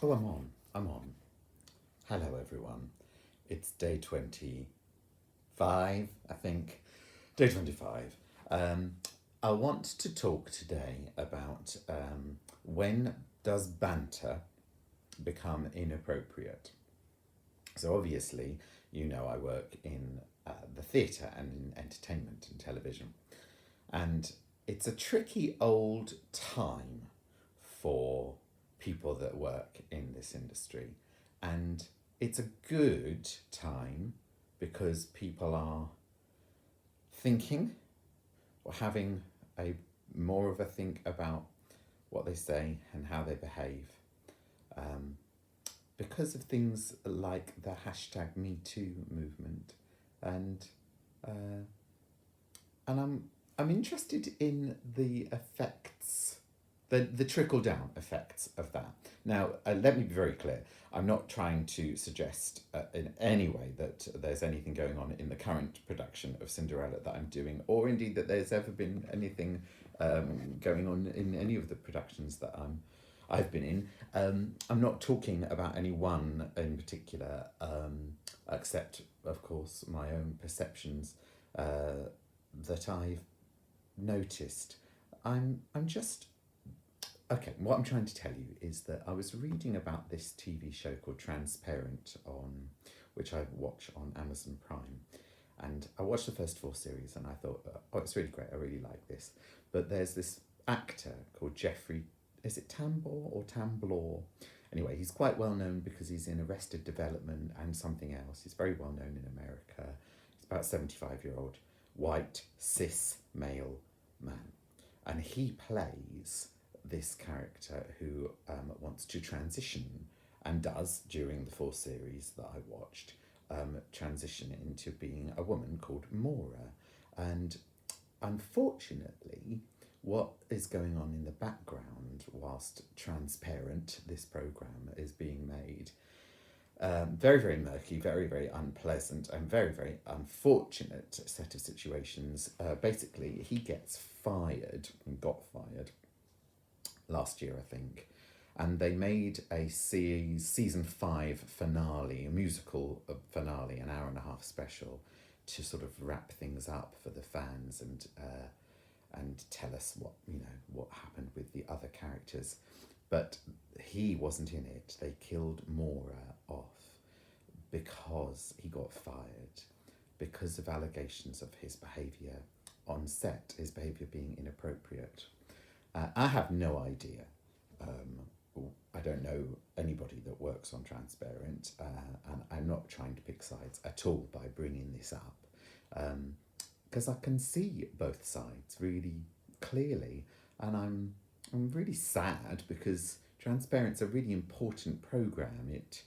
Oh, I'm on. Hello, everyone. It's day 25, I think. Day 25. Um, I want to talk today about when does banter become inappropriate? So, obviously, I work in the theatre and in entertainment and television. And it's a tricky old time for people that work in this industry. And it's a good time because people are thinking or having a more of a think about what they say and how they behave. Um, because of things like the hashtag Me Too movement, and uh, and I'm interested in the effects, the trickle down effects of that. Now, let me be very clear. I'm not trying to suggest in any way that there's anything going on in the current production of Cinderella that I'm doing, or indeed that there's ever been anything going on in any of the productions that I've been in. I'm not talking about any one in particular, except, of course, my own perceptions that I've noticed. I'm just okay. What I'm trying to tell you is that I was reading about this TV show called Transparent on, which I watch on Amazon Prime, and I watched the first four series and I thought, oh, it's really great. I really like this. But there's this actor called Jeffrey. Is it Tambor or Tamblor? Anyway, he's quite well known because he's in Arrested Development and something else. He's very well known in America. He's about 75-year-old white cis male man, and he plays this character who wants to transition and does during the four series that I watched transition into being a woman called Mora. And unfortunately, what is going on in the background whilst Transparent, this program, is being made, very, very murky, very, very unpleasant, and very, very unfortunate set of situations. Basically, he gets fired, and got fired, last year, I think. And they made a season 5 finale, a musical finale, an hour and a half special, to sort of wrap things up for the fans and tell us what happened with the other characters. But he wasn't in it. They killed Mora off because he got fired because of allegations of his behaviour on set, his behaviour being inappropriate. I have no idea. I don't know anybody that works on Transparent, and I'm not trying to pick sides at all by bringing this up, because I can see both sides really clearly, and I'm really sad because Transparent's a really important program. It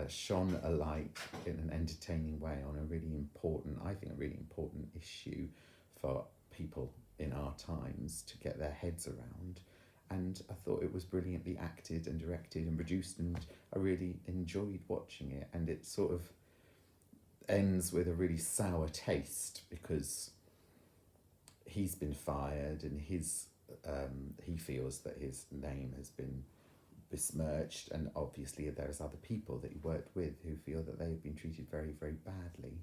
shone a light in an entertaining way on a really important, I think, a really important issue for people in our times to get their heads around. And I thought it was brilliantly acted and directed and produced, and I really enjoyed watching it. And it sort of ends with a really sour taste because he's been fired, and he feels that his name has been besmirched, and obviously there's other people that he worked with who feel that they've been treated very, very badly.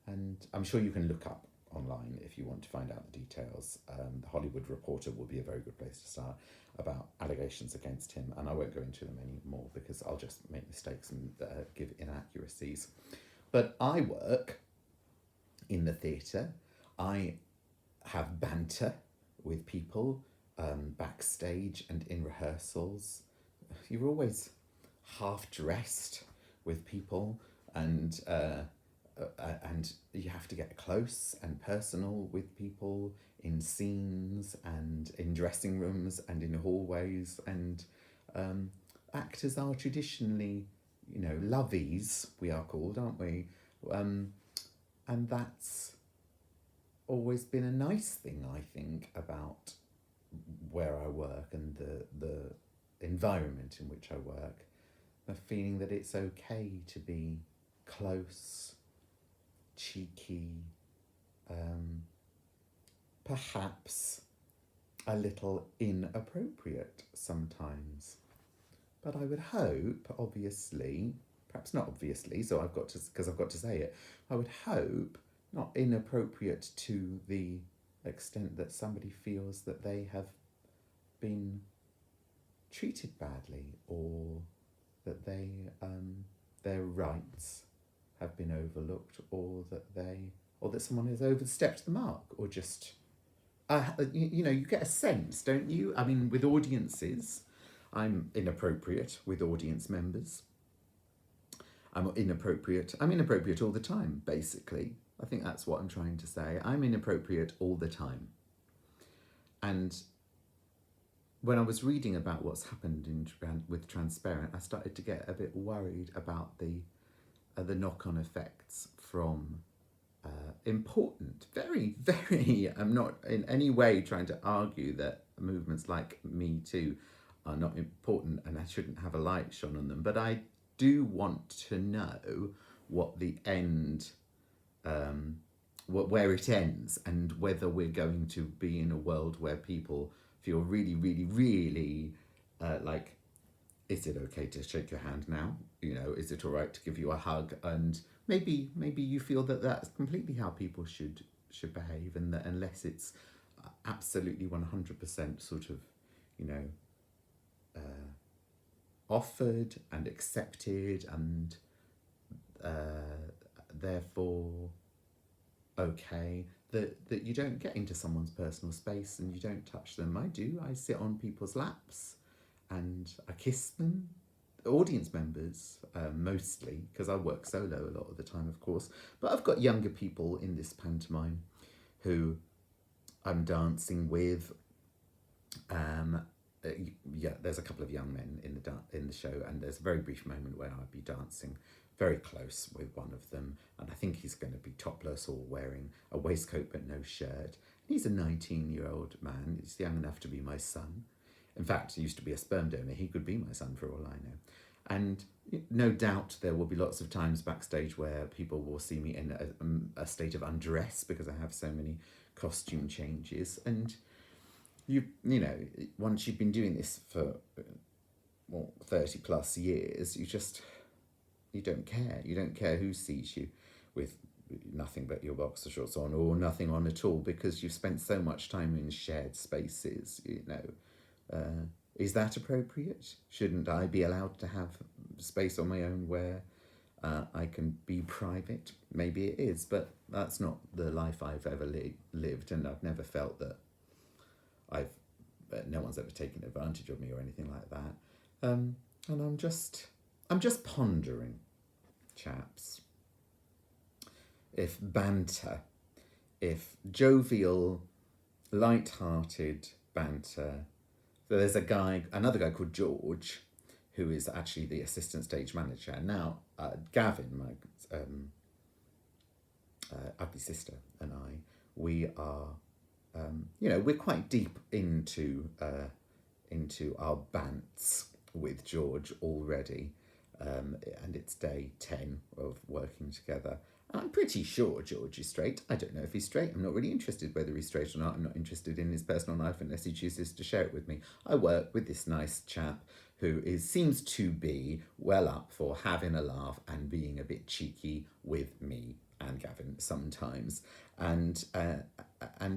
And I'm sure you can look up online if you want to find out the details. The Hollywood Reporter will be a very good place to start about allegations against him, and I won't go into them anymore because I'll just make mistakes and give inaccuracies. But I work in the theatre. I have banter with people backstage and in rehearsals. You're always half dressed with people, and you have to get close and personal with people in scenes and in dressing rooms and in hallways. And actors are traditionally, lovies, we are called, aren't we? And that's always been a nice thing, I think, about where I work and the environment in which I work. The feeling that it's okay to be close, cheeky, perhaps a little inappropriate sometimes. But I would hope, obviously, perhaps not obviously, so because I've got to say it, I would hope not inappropriate to the extent that somebody feels that they have been treated badly, or that their rights have been overlooked, or that someone has overstepped the mark, or just you get a sense, don't you? I mean, with audiences, I'm inappropriate with audience members. I'm inappropriate. I'm inappropriate all the time, basically. I think that's what I'm trying to say. I'm inappropriate all the time. And when I was reading about what's happened with Transparent, I started to get a bit worried about the knock-on effects from important, very, very. I'm not in any way trying to argue that movements like Me Too are not important and I shouldn't have a light shone on them, but I do want to know what the end, where it ends, and whether we're going to be in a world where people feel really, really, really like, is it okay to shake your hand now? Is it all right to give you a hug? And maybe you feel that that's completely how people should behave, and that unless it's absolutely 100% sort of, you know, offered and accepted, and therefore okay, that you don't get into someone's personal space and you don't touch them. I do. I sit on people's laps and I kiss them. Audience members, mostly, because I work solo a lot of the time, of course. But I've got younger people in this pantomime who I'm dancing with. Yeah, there's a couple of young men in the show, and there's a very brief moment where I'd be dancing very close with one of them, and I think he's going to be topless or wearing a waistcoat but no shirt. He's a 19-year-old man. He's young enough to be my son. In fact, he used to be a sperm donor. He could be my son for all I know. And no doubt there will be lots of times backstage where people will see me in a state of undress because I have so many costume changes. And you know, once you've been doing this for 30 plus years, you don't care. You don't care who sees you with nothing but your boxer shorts on, or nothing on at all, because you've spent so much time in shared spaces. Is that appropriate? Shouldn't I be allowed to have space on my own where I can be private? Maybe it is, but that's not the life I've ever lived, and I've never felt that no one's ever taken advantage of me or anything like that. And I'm just pondering, chaps, if banter, if jovial, light-hearted banter. There's another guy called George, who is actually the assistant stage manager. Now, Gavin, my ugly sister, and I, we are, we're quite deep into our bants with George already, and it's day 10 of working together. I'm pretty sure George is straight. I don't know if he's straight. I'm not really interested whether he's straight or not. I'm not interested in his personal life unless he chooses to share it with me. I work with this nice chap who seems to be well up for having a laugh and being a bit cheeky with me and Gavin sometimes. And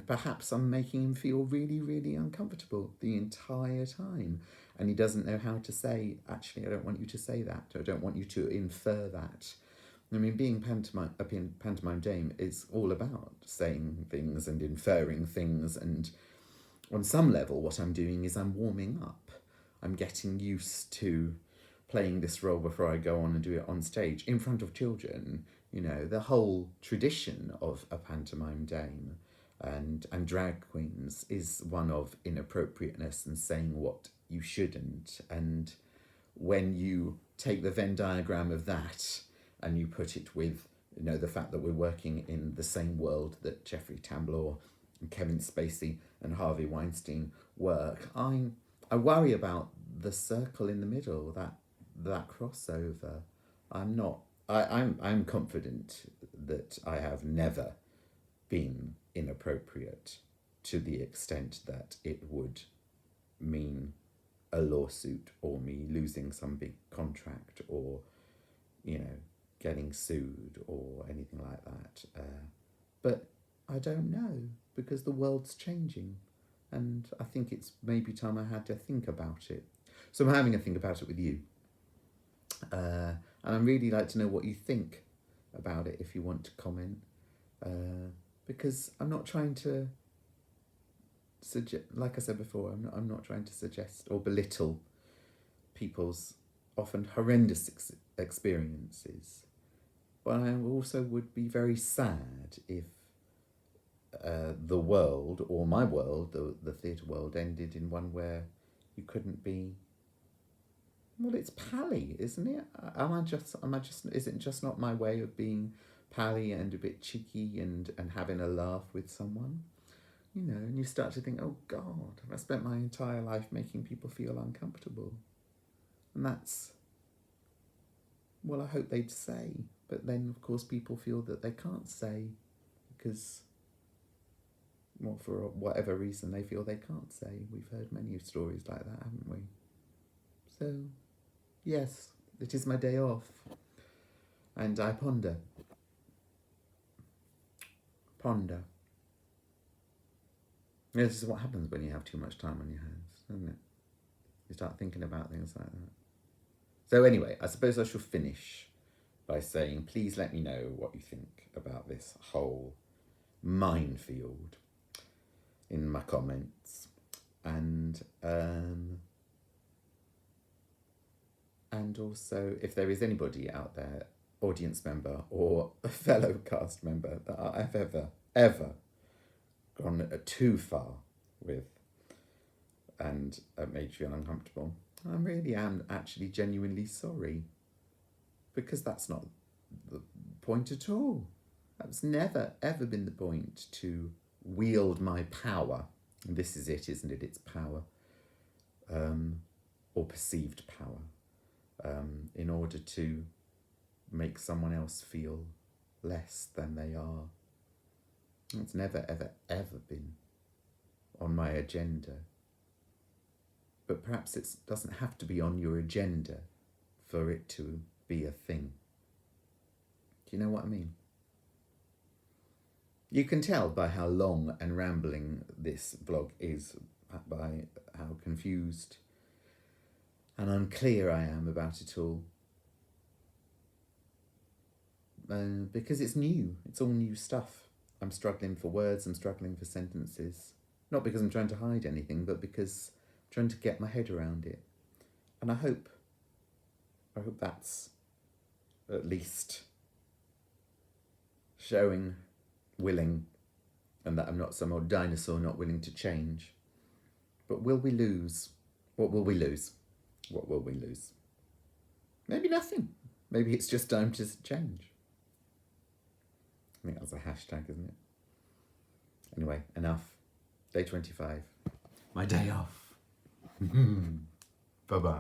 perhaps I'm making him feel really, really uncomfortable the entire time. And he doesn't know how to say, actually, I don't want you to say that. I don't want you to infer that. I mean, being pantomime dame is all about saying things and inferring things, and on some level what I'm doing is I'm warming up. I'm getting used to playing this role before I go on and do it on stage in front of children. The whole tradition of a pantomime dame and drag queens is one of inappropriateness and saying what you shouldn't. And when you take the Venn diagram of that and you put it with, the fact that we're working in the same world that Jeffrey Tambor and Kevin Spacey and Harvey Weinstein work, I worry about the circle in the middle, that crossover. I'm confident that I have never been inappropriate to the extent that it would mean a lawsuit or me losing some big contract or, getting sued or anything like that. But I don't know, because the world's changing, and I think it's maybe time I had to think about it. So I'm having a think about it with you. And I'd really like to know what you think about it if you want to comment. Because I'm not trying to suggest, like I said before, I'm not trying to suggest or belittle people's often horrendous experiences. But I also would be very sad if the world, or my world, the theatre world, ended in one where you couldn't be. Well, it's pally, isn't it? Is it just not my way of being pally and a bit cheeky and having a laugh with someone? And you start to think, oh God, I spent my entire life making people feel uncomfortable. And that's, well, I hope they'd say. But then, of course, people feel that they can't say because, well, for whatever reason, they feel they can't say. We've heard many stories like that, haven't we? So, yes, it is my day off. And I ponder. This is what happens when you have too much time on your hands, doesn't it? You start thinking about things like that. So anyway, I suppose I shall finish by saying, please let me know what you think about this whole minefield in my comments. And also, if there is anybody out there, audience member or a fellow cast member, that I've ever gone too far with and made you feel uncomfortable, I really am actually genuinely sorry, because that's not the point at all. That's never ever been the point, to wield my power, and this is it, isn't it? It's power, or perceived power, in order to make someone else feel less than they are. It's never, ever, ever been on my agenda. But perhaps it doesn't have to be on your agenda for it to be a thing. Do you know what I mean? You can tell by how long and rambling this blog is, by how confused and unclear I am about it all. Because it's new. It's all new stuff. I'm struggling for words, I'm struggling for sentences. Not because I'm trying to hide anything, but because I'm trying to get my head around it. And I hope that's at least showing willing, and that I'm not some old dinosaur not willing to change. But will we lose? What will we lose? What will we lose? Maybe nothing. Maybe it's just time to change. I think that's a hashtag, isn't it? Anyway, enough. Day 25. My day off. Bye-bye.